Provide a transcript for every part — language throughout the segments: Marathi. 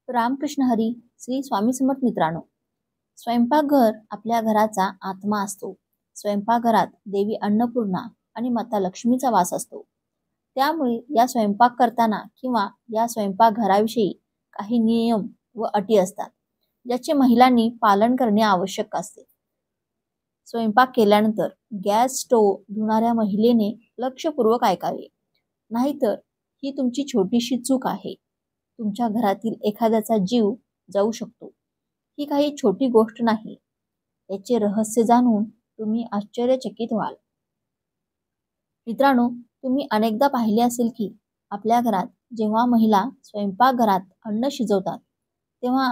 रामकृष्ण हरी. श्री स्वामी समर्थ. मित्रांनो, स्वयंपाकघर आपल्या घराचा आत्मा असतो. स्वयंपाकघरात देवी अन्नपूर्णा आणि माता लक्ष्मीचा वास असतो. त्यामुळे या स्वयंपाक करताना किंवा या स्वयंपाकघराविषयी काही नियम व अटी असतात, ज्याचे महिलांनी पालन करणे आवश्यक असते. स्वयंपाक केल्यानंतर गॅस स्टोव्ह धुणाऱ्या महिलेने लक्षपूर्वक ऐकावे, नाहीतर ही तुमची छोटीशी चूक आहे. तुमच्या घरातील एखाद्याचा जीव जाऊ शकतो. ही काही छोटी गोष्ट नाही. याचे रहस्य जाणून तुम्ही आश्चर्यचकित व्हाल. मित्रांनो, तुम्ही अनेकदा पाहिले असेल की आपल्या घरात जेव्हा महिला स्वयंपाकघरात अन्न शिजवतात, तेव्हा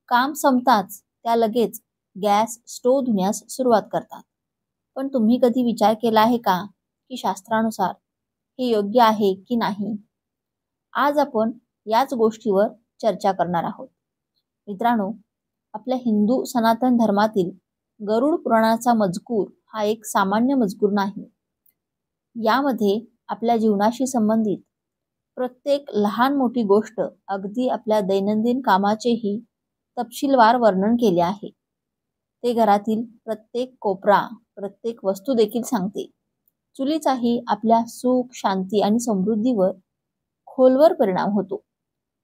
काम संपताच त्या लगेच गॅस स्टोव्ह धुण्यास सुरुवात करतात. पण तुम्ही कधी विचार केला आहे का की शास्त्रानुसार हे योग्य आहे की नाही? आज आपण याच गोष्टीवर चर्चा करणार आहोत. मित्रांनो, आपल्या हिंदू सनातन धर्मातील गरुड पुराणाचा मजकूर हा एक सामान्य मजकूर नाही. यामध्ये आपल्या जीवनाशी संबंधित प्रत्येक लहान मोठी गोष्ट, अगदी आपल्या दैनंदिन कामाचेही तपशीलवार वर्णन केले आहे. ते घरातील प्रत्येक कोपरा, प्रत्येक वस्तू देखील सांगते. चुलीचाही आपल्या सुख, शांती आणि समृद्धीवर खोलवर परिणाम होतो.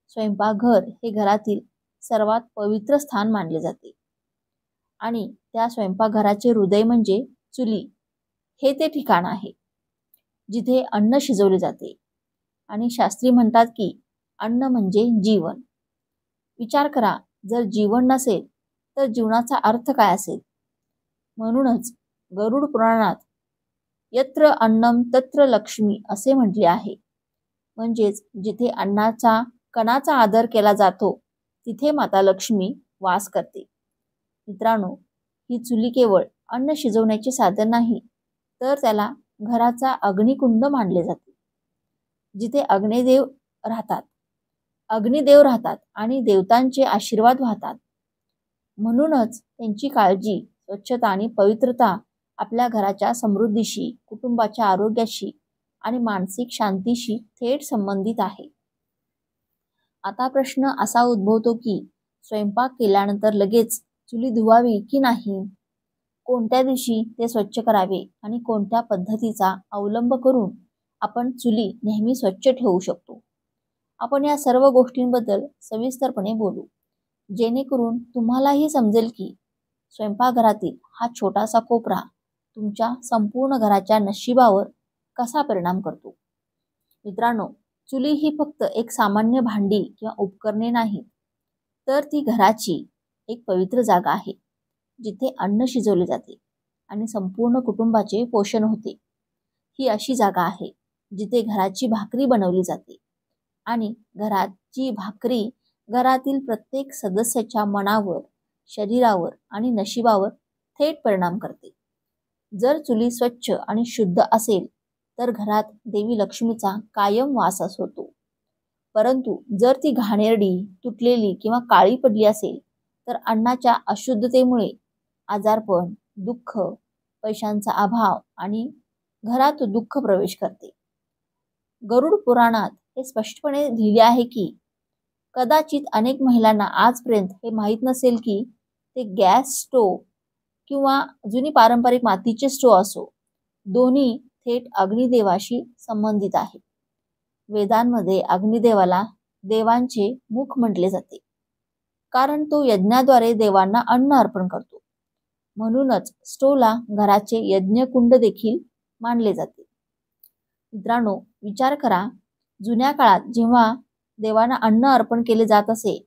स्वयंपाकघर हे घरातील सर्वात पवित्र स्थान मानले जाते आणि त्या स्वयंपाकघराचे हृदय म्हणजे चुली हे ते ठिकाण आहे जिथे अन्न शिजवले जाते. आणि शास्त्री म्हणतात की अन्न म्हणजे जीवन. विचार करा, जर जीवन नसेल तर जीवनाचा अर्थ काय असेल? म्हणूनच गरुड पुराणात यत्र अन्नम तत्र लक्ष्मी असे म्हटले आहे. म्हणजेच जिथे अन्नाचा कणाचा आदर केला जातो तिथे माता लक्ष्मी वास करते. मित्रांनो, ही चुली केवळ अन्न शिजवण्याचे साधन नाही, तर त्याला घराचा अग्निकुंड मानले जाते. जिथे अग्निदेव राहतात आणि देवतांचे आशीर्वाद वाहतात. म्हणूनच त्यांची काळजी, स्वच्छता आणि पवित्रता आपल्या घराच्या समृद्धीशी, कुटुंबाच्या आरोग्याशी आणि मानसिक शांतीशी थेट संबंधित आहे. आता प्रश्न असा उद्भवतो की स्वयंपाक केल्यानंतर लगेच चुली धुवावी की नाही? कोणत्या दिवशी ते स्वच्छ करावे आणि कोणत्या पद्धतीचा अवलंब करून आपण चुली नेहमी स्वच्छ ठेवू शकतो? आपण या सर्व गोष्टींबद्दल सविस्तरपणे बोलू, जेणेकरून तुम्हालाही समजेल की स्वयंपाकघरातील हा छोटासा कोपरा तुमच्या संपूर्ण घराच्या नशिबावर कसा परिणाम करतो. मित्रांनो, चुली ही फक्त एक सामान्य भांडी किंवा उपकरणे नाहीत, तर ती घराची एक पवित्र जागा आहे, जिथे अन्न शिजवले जाते आणि संपूर्ण कुटुंबाचे पोषण होते. ही अशी जागा आहे जिथे घराची भाकरी बनवली जाते आणि घराची भाकरी घरातील प्रत्येक सदस्याच्या मनावर, शरीरावर आणि नशिबावर थेट परिणाम करते. जर चुली स्वच्छ आणि शुद्ध असेल तर घरात देवी लक्ष्मीचा कायम वास होतो. परंतु जर ती घाणेरडी, तुटलेली किंवा काळी पडली असेल तर अन्नाच्या अशुद्धतेमुळे आजारपण, दुःख, पैशांचा अभाव आणि घरात दुःख प्रवेश करते. गरुड पुराणात हे स्पष्टपणे लिहिले आहे की कदाचित अनेक महिलांना आजपर्यंत हे माहीत नसेल की ते गॅस स्टोव्ह किंवा जुनी पारंपरिक मातीचे स्टोव्ह असो, दोन्ही थेट अग्निदेवाशी संबंधित आहे. वेदांमध्ये अग्निदेवाला देवांचे मुख म्हटले जाते, कारण तो यज्ञाद्वारे देवांना अन्न अर्पण करतो. म्हणूनच स्टोव्हला घराचे यज्ञकुंड देखील मानले जाते. मित्रांनो, विचार करा, जुन्या काळात जेव्हा देवांना अन्न अर्पण केले जात असे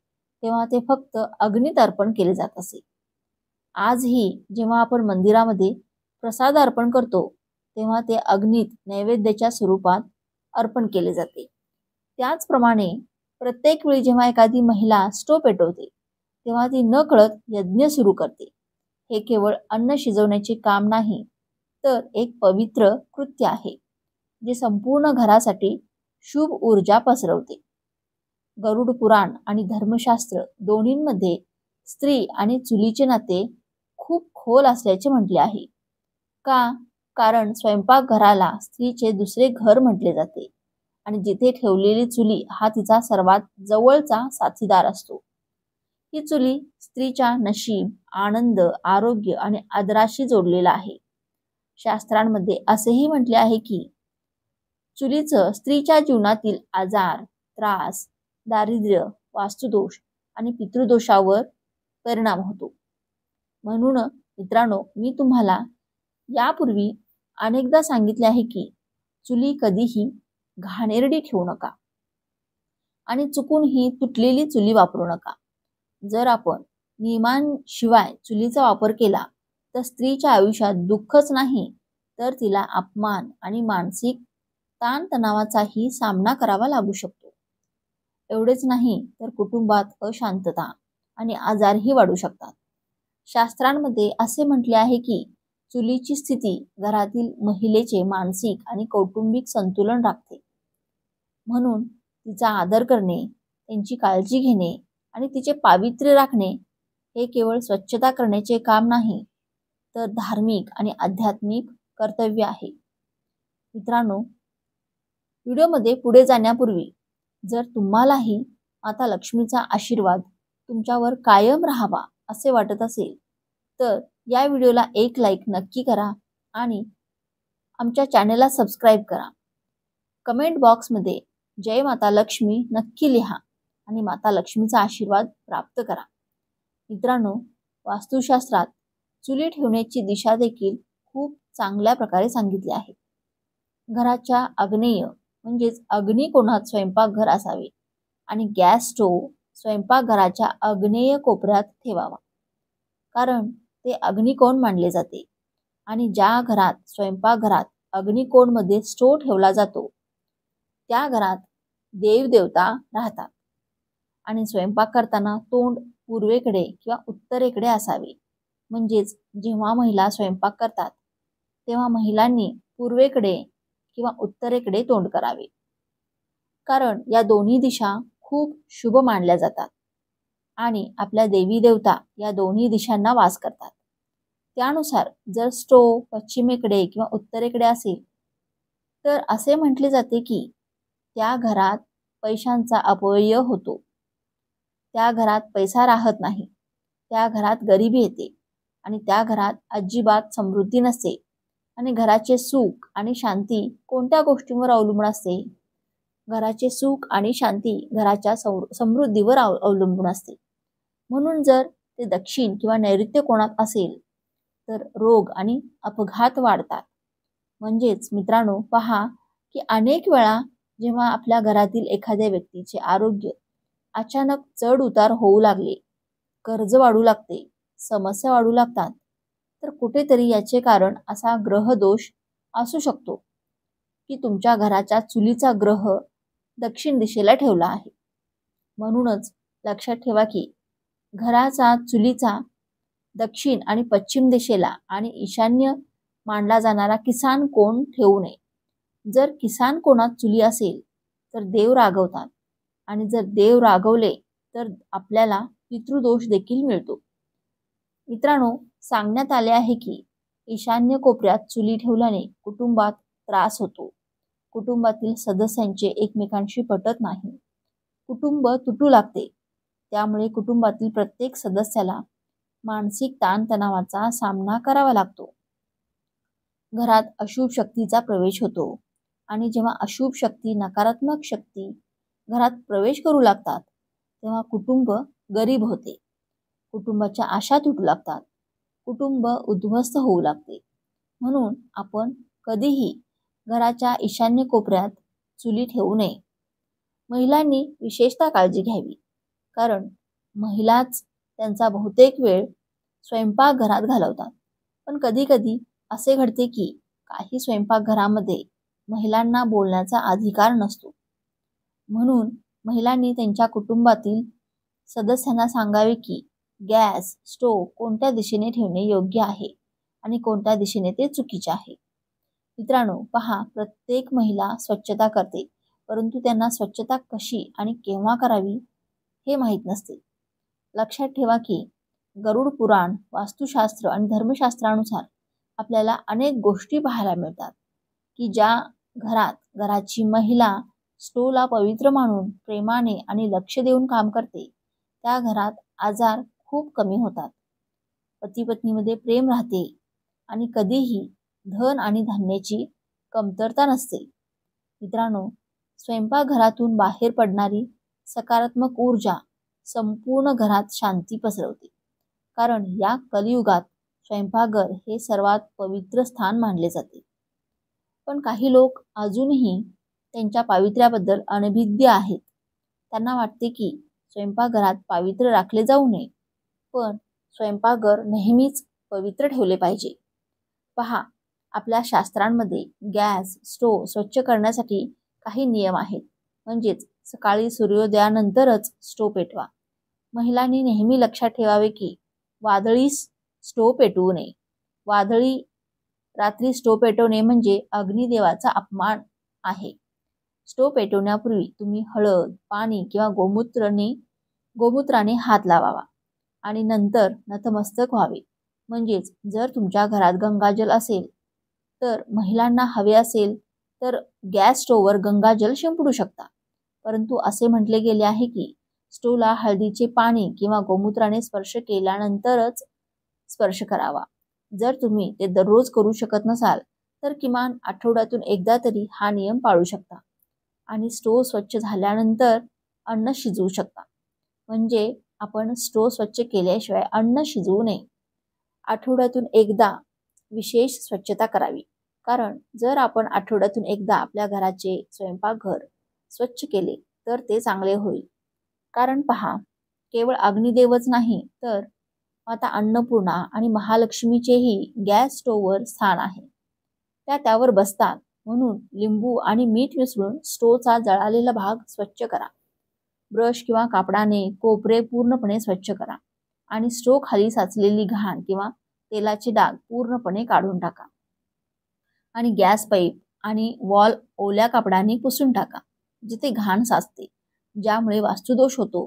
तेव्हा ते फक्त अग्नीत अर्पण केले जात असे. आजही जेव्हा आपण मंदिरामध्ये प्रसाद अर्पण करतो तेव्हा ते अग्नीत नैवेद्याच्या स्वरूपात अर्पण केले जाते. त्याचप्रमाणे प्रत्येक वेळी जेव्हा एखादी महिला स्टोव्ह पेटवते तेव्हा ती नकळत यज्ञ सुरू करते. हे केवळ अन्न शिजवण्याचे काम नाही, तर एक पवित्र कृत्य आहे जे संपूर्ण घरासाठी शुभ ऊर्जा पसरवते. गरुड पुराण आणि धर्मशास्त्र दोन्हींमध्ये स्त्री आणि चुलीचे नाते खूप खोल असल्याचे म्हटले आहे. का? कारण स्वयंपाकघराला स्त्रीचे दुसरे घर म्हटले जाते आणि जिथे ठेवलेली चुली हा तिचा सर्वात जवळचा साथीदार असतो. ही चुली स्त्रीच्या नशीब, आनंद, आरोग्य आणि आदराशी जोडलेला आहे. शास्त्रांमध्ये असेही म्हटले आहे की चुलीचं स्त्रीच्या जीवनातील आजार, त्रास, दारिद्र्य, वास्तुदोष आणि पितृदोषावर परिणाम होतो. म्हणून मित्रांनो, मी तुम्हाला यापूर्वी अनेकदा सांगितले आहे की चुली कधीही घाणेरडी ठेवू नका आणि चुकून ही तुटलेली चुली वापरू नका. जर आपण नियमांशिवाय चुलीचा वापर केला तर स्त्रीच्या आयुष्यात दुःखच नाही तर तिला अपमान आणि मानसिक ताणतणावाचाही सामना करावा लागू शकतो. एवढेच नाही तर कुटुंबात अशांतता आणि आजारही वाढू शकतात. शास्त्रांमध्ये असे म्हटले आहे की चुलीची स्थिती घरातील महिलेचे मानसिक आणि कौटुंबिक संतुलन राखते. म्हणून तिचा आदर करणे, त्यांची काळजी घेणे आणि तिचे पावित्र्य राखणे हे केवळ स्वच्छता करण्याचे काम नाही तर धार्मिक आणि आध्यात्मिक कर्तव्य आहे. मित्रांनो, व्हिडिओमध्ये पुढे जाण्यापूर्वी जर तुम्हालाही माता लक्ष्मीचा आशीर्वाद तुमच्यावर कायम राहावा असे वाटत असेल तर या व्हिडिओला एक लाईक नक्की करा आणि आमच्या चॅनलला सबस्क्राईब करा. कमेंट बॉक्समध्ये जय माता लक्ष्मी नक्की लिहा आणि माता लक्ष्मीचा आशीर्वाद प्राप्त करा. मित्रांनो, वास्तुशास्त्रात चुली ठेवण्याची दिशा देखील खूप चांगल्या प्रकारे सांगितली आहे. घराच्या आग्नेय म्हणजेच अग्निकोणात स्वयंपाकघर असावे आणि गॅस स्टोव्ह स्वयंपाकघराच्या आग्नेय कोपऱ्यात ठेवावा, कारण ते अग्निकोण मानले जाते. आणि ज्या घरात स्वयंपाकघरात अग्निकोणमध्ये स्टोव्ह ठेवला जातो त्या घरात देवदेवता राहतात. आणि स्वयंपाक करताना तोंड पूर्वेकडे किंवा उत्तरेकडे असावे. म्हणजेच जेव्हा महिला स्वयंपाक करतात तेव्हा महिलांनी पूर्वेकडे किंवा उत्तरेकडे तोंड करावे, कारण या दोन्ही दिशा खूप शुभ मानल्या जातात आणि आपल्या देवी देवता या दोन्ही दिशांना वास करतात. त्यानुसार जर स्टोव्ह पश्चिमेकडे किंवा उत्तरेकडे असेल तर असे म्हटले जाते की त्या घरात पैशांचा अपव्यय होतो, त्या घरात पैसा राहत नाही, त्या घरात गरिबी येते आणि त्या घरात अजिबात समृद्धी नसते आणि घराचे सुख आणि शांती कोणत्या गोष्टींवर अवलंबून असते? घराचे सुख आणि शांती घराच्या समृद्धीवर अवलंबून असते. म्हणून जर ते दक्षिण किंवा नैऋत्य कोणात असेल तर रोग आणि अपघात वाढतात. म्हणजेच मित्रांनो, पहा की अनेक वेळा जेव्हा आपल्या घरातील एखाद्या व्यक्तीचे आरोग्य अचानक चढ उतार होऊ लागले, कर्ज वाढू लागते, समस्या वाढू लागतात, तर कुठेतरी याचे कारण असा ग्रह दोष असू शकतो की तुमच्या घराच्या चुलीचा ग्रह दक्षिण दिशेला ठेवला आहे. म्हणूनच लक्षात ठेवा की घराचा चुलीचा दक्षिण आणि पश्चिम दिशेला आणि ईशान्य मानला जाणारा किसान कोण ठेवू नये. जर किसान कोणात चुली असेल तर देव रागवतात आणि जर देव रागवले तर आपल्याला पितृदोष देखील मिळतो. मित्रांनो, सांगण्यात आले आहे की ईशान्य कोपऱ्यात चुली ठेवल्याने कुटुंबात त्रास होतो, कुटुंबातील सदस्यांचे एकमेकांशी पटत नाही, कुटुंब तुटू लागते. त्यामुळे कुटुंबातील प्रत्येक सदस्याला मानसिक ताणतणावाचा सामना करावा लागतो. घरात अशुभ शक्तीचा प्रवेश होतो आणि जेव्हा अशुभ शक्ती, नकारात्मक शक्ती घरात प्रवेश करू लागतात तेव्हा कुटुंब गरीब होते, कुटुंबाच्या आशा तुटू लागतात, कुटुंब उद्ध्वस्त होऊ लागते. म्हणून आपण कधीही घराच्या ईशान्य कोपऱ्यात चुली ठेवू नये. महिलांनी विशेषतः काळजी घ्यावी, कारण महिलाच त्यांचा बहुतेक वेळ स्वयंपाकघरात घालवतात. पण कधी कधी असे घडते की काही स्वयंपाकघरामध्ये महिलांना बोलण्याचा अधिकार नसतो. म्हणून महिलांनी त्यांच्या कुटुंबातील सदस्यांना सांगावे की गॅस स्टोव्ह कोणत्या दिशेने ठेवणे योग्य आहे आणि कोणत्या दिशेने ते चुकीचे आहे. मित्रांनो, पहा, प्रत्येक महिला स्वच्छता करते, परंतु त्यांना स्वच्छता कशी आणि केव्हा करावी हे माहीत नसते. लक्षात ठेवा की गरुड पुराण, वास्तुशास्त्र आणि धर्मशास्त्रानुसार आपल्याला अनेक गोष्टी पाहायला मिळतात की ज्या घरात घराची महिला स्टोव्हला पवित्र मानून प्रेमाने आणि लक्ष देऊन काम करते त्या घरात आजार खूप कमी होतात, पती पत्नीमध्ये प्रेम राहते आणि कधीही धन आणि धान्याची कमतरता नसते. मित्रांनो, स्वयंपाकघरातून बाहेर पडणारी सकारात्मक ऊर्जा संपूर्ण घरात शांती पसरवते. कारण या कलियुगात स्वयंपाकघर हे सर्वात पवित्र स्थान मानले जाते. पण काही लोक अजूनही त्यांच्या पावित्र्याबद्दल अनभिज्ञ आहेत. त्यांना वाटते की स्वयंपाकघरात पावित्र्य राखले जाऊ नये, पण स्वयंपाकघर नेहमीच पवित्र ठेवले पाहिजे. पहा, आपल्या शास्त्रांमध्ये गॅस स्टोव्ह स्वच्छ करण्यासाठी काही नियम आहेत. म्हणजेच सकाळी सूर्योदयानंतरच स्टोव्ह पेटवा. महिलांनी नेहमी लक्षात ठेवावे की वादळी स्टोव्ह पेटवू नये. वादळी रात्री स्टोव्ह पेटवणे म्हणजे अग्निदेवाचा अपमान आहे. स्टोव्ह पेटवण्यापूर्वी तुम्ही हळद, पाणी किंवा गोमूत्राने हात लावावा आणि नंतर नतमस्तक व्हावे. म्हणजेच जर तुमच्या घरात गंगाजल असेल तर महिलांना हवे असेल तर गॅस स्टोव्हवर गंगाजल शिंपडू शकता. परंतु असे म्हटले गेले आहे की स्टोव्हला हळदीचे पाणी किंवा गोमूत्राने स्पर्श केल्यानंतरच स्पर्श करावा. जर तुम्ही ते दररोज करू शकत नसाल तर किमान आठवड्यातून एकदा तरी हा नियम पाळू शकता. आणि स्टोव्ह स्वच्छ झाल्यानंतर अन्न शिजवू शकता. म्हणजे आपण स्टोव्ह स्वच्छ केल्याशिवाय अन्न शिजवू नये. आठवड्यातून एकदा विशेष स्वच्छता करावी. कारण जर आपण आठवड्यातून एकदा आपल्या घराचे स्वयंपाकघर स्वच्छ केले तर ते चांगले होईल. कारण पहा, केवळ अग्निदेवच नाही तर माता अन्नपूर्णा आणि महालक्ष्मीचेही गॅस स्टोव्हवर स्थान आहे. त्या त्यावर बसतात. म्हणून लिंबू आणि मीठ मिसळून स्टोव्हचा जळालेला भाग स्वच्छ करा. ब्रश किंवा कापडाने कोपरे पूर्णपणे स्वच्छ करा आणि स्टोव्ह खाली साचलेली घाण किंवा तेलाचे डाग पूर्णपणे काढून टाका. आणि गॅस पाईप आणि वॉल ओल्या कापडाने पुसून टाका जिथे घाण साचते, ज्यामुळे वास्तुदोष होतो.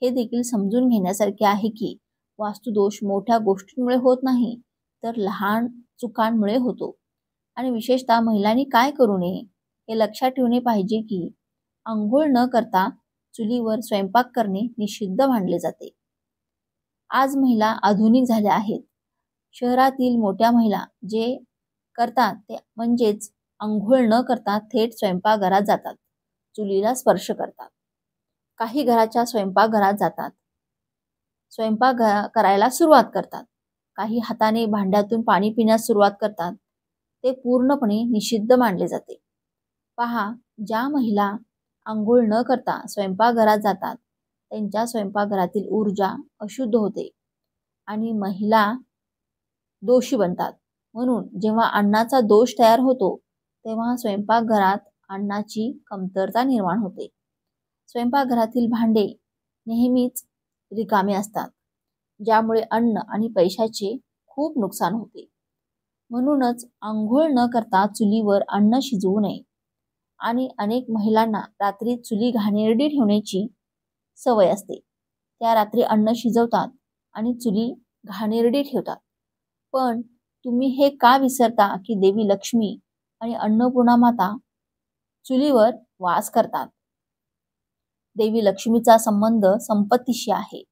हे देखील समजून घेण्यासारखे आहे की वास्तुदोष मोठ्या गोष्टींमुळे होत नाही तर लहान चुकांमुळे होतो. आणि विशेषतः महिलांनी काय करू नये हे लक्षात ठेवणे पाहिजे की अंघोळ न करता चुलीवर स्वयंपाक करणे निषिद्ध मानले जाते. आज महिला आधुनिक झाल्या आहेत. शहरातील मोठ्या महिला जे करतात ते म्हणजेच अंघोळ न करता थेट स्वयंपाकघरात जातात, चुलीला स्पर्श करतात. काही घराच्या स्वयंपाकघरात जातात, स्वयंपाक करायला सुरुवात करतात. काही हाताने भांड्यातून पाणी पिण्यास सुरुवात करतात. ते पूर्णपणे निषिद्ध मानले जाते. पहा, ज्या महिला आंघोळ न करता स्वयंपाकघरात जातात त्यांच्या स्वयंपाकघरातील ऊर्जा अशुद्ध होते आणि महिला दोषी बनतात. म्हणून जेव्हा अन्नाचा दोष तयार होतो तेव्हा स्वयंपाकघरात अन्नाची कमतरता निर्माण होते. स्वयंपाकघरातील भांडे नेहमीच रिकामे असतात, ज्यामुळे अन्न आणि पैशाचे खूप नुकसान होते. म्हणूनच आंघोळ न करता चुलीवर अन्न शिजवू नये. आणि अनेक महिलांना रात्री चुली घाणेरडी ठेवण्याची सवय असते. त्या रात्री अन्न शिजवतात आणि चुली घाणेरडी ठेवतात. पण तुम्ही हे का विसरता की देवी लक्ष्मी आणि अन्नपूर्णा माता चुलीवर वास करतात. देवी लक्ष्मीचा संबंध संपत्तीशी आहे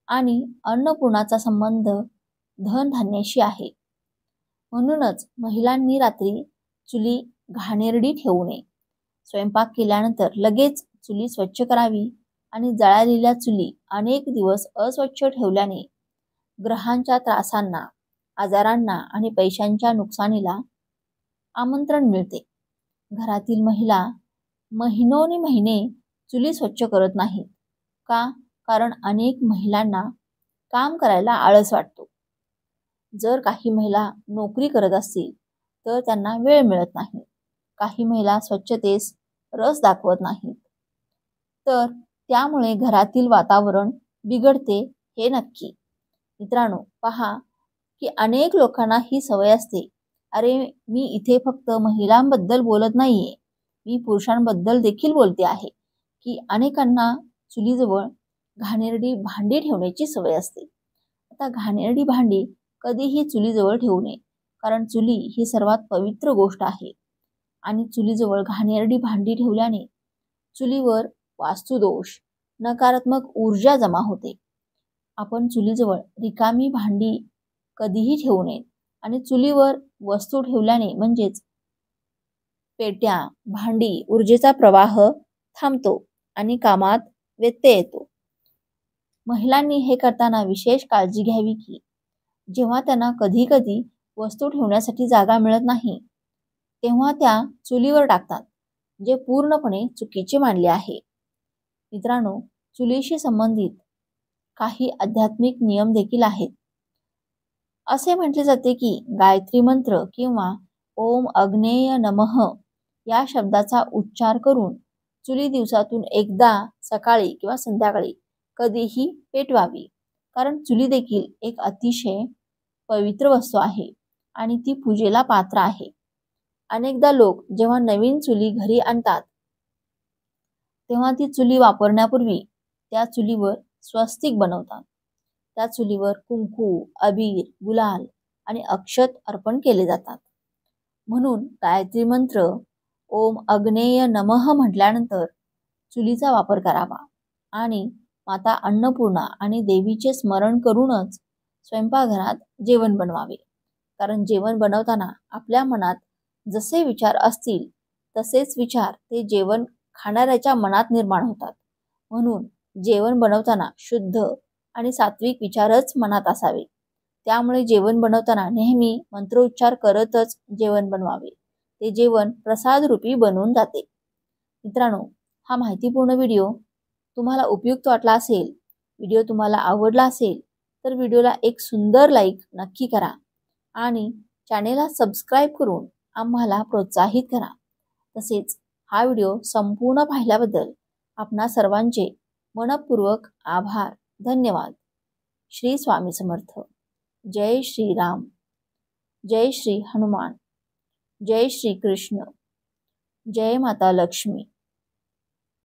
आणि अन्नपूर्णाचा संबंध धनधान्याशी आहे. म्हणूनच महिलांनी रात्री चुली घाणेरडी ठेवू नये. स्वयंपाक केल्यानंतर लगेच चुली स्वच्छ करावी आणि जळालेल्या चुली अनेक दिवस अस्वच्छ ठेवल्याने ग्रहांच्या त्रासांना, आजारांना आणि पैशांच्या नुकसानीला आमंत्रण मिळते. घरातील महिला महिने चुली स्वच्छ करत नाहीत. का? कारण अनेक महिलांना काम करायला आळस वाटतो. जर काही महिला नोकरी करत असतील तर त्यांना वेळ मिळत नाही. काही महिला स्वच्छतेस रस दाखवत नाहीत, तर त्यामुळे घरातील वातावरण बिघडते हे नक्की. मित्रांनो, पहा की अनेक लोकांना ही सवय असते, अरे मी इथे फक्त महिलांबद्दल बोलत नाहीये, मी पुरुषांबद्दल देखील बोलते आहे, की अनेकांना चुलीजवळ घाणेरडी भांडी ठेवण्याची सवय असते. आता घाणेरडी भांडी कधीही चुलीजवळ ठेवू नये, कारण चुली ही सर्वात पवित्र गोष्ट आहे आणि चुलीजवळ घाणेरडी भांडी ठेवल्याने चुलीवर वास्तुदोष, नकारात्मक ऊर्जा जमा होते. आपण चुलीजवळ रिकामी भांडी कधीही ठेवू नयेत आणि चुलीवर वस्तू ठेवल्याने म्हणजेच पेट्या, भांडी, ऊर्जेचा प्रवाह थांबतो आणि कामात व्यत्यय येतो. महिलांनी हे करताना विशेष काळजी घ्यावी की जेव्हा त्यांना कधी कधी वस्तू ठेवण्यासाठी जागा मिळत नाही तेव्हा त्या चुलीवर टाकतात, जे पूर्णपणे चुकीचे मानले आहे. मित्रांनो, चुलीशी संबंधित काही आध्यात्मिक नियम देखील आहेत. असे म्हटले जाते की गायत्री मंत्र किंवा ओम अग्नेय नमः या शब्दाचा उच्चार करून चुली दिवसातून एकदा सकाळी किंवा संध्याकाळी कधीही पेटवावी. कारण चुली देखील एक अतिशय पवित्र वस्तू आहे आणि ती पूजेला पात्र आहे. अनेकदा लोक जेव्हा नवीन चुली घरी आणतात तेव्हा ती चुली वापरण्यापूर्वी त्या चुलीवर स्वस्तिक बनवतात. त्या चुलीवर कुंकू, अबीर, गुलाल आणि अक्षत अर्पण केले जातात. म्हणून गायत्री मंत्र ओम अग्नेय नमः म्हटल्यानंतर चुलीचा वापर करावा आणि माता अन्नपूर्णा आणि देवीचे स्मरण करूनच स्वयंपाकघरात जेवण बनवावे. कारण जेवण बनवताना आपल्या मनात जसे विचार असतील तसेच विचार ते जेवण खाणाऱ्याच्या मनात निर्माण होतात. म्हणून जेवण बनवताना शुद्ध आणि सात्विक विचारच मनात असावे. त्यामुळे जेवण बनवताना नेहमी मंत्रोच्चार करतच जेवण बनवावे. ते जेवण प्रसाद रूपी बनून जाते. मित्रांनो, हा माहितीपूर्ण व्हिडिओ तुम्हाला उपयुक्त वाटला असेल, व्हिडिओ तुम्हाला आवडला असेल तर व्हिडिओला एक सुंदर लाईक नक्की करा आणि चॅनेलला सबस्क्राईब करून आम्हाला प्रोत्साहित करा. तसेच हा व्हिडिओ संपूर्ण पाहिल्याबद्दल आपणा सर्वांचे मनपूर्वक आभार. धन्यवाद. श्री स्वामी समर्थ. जय श्री राम. जय श्री हनुमान. जय श्री कृष्ण. जय माता लक्ष्मी.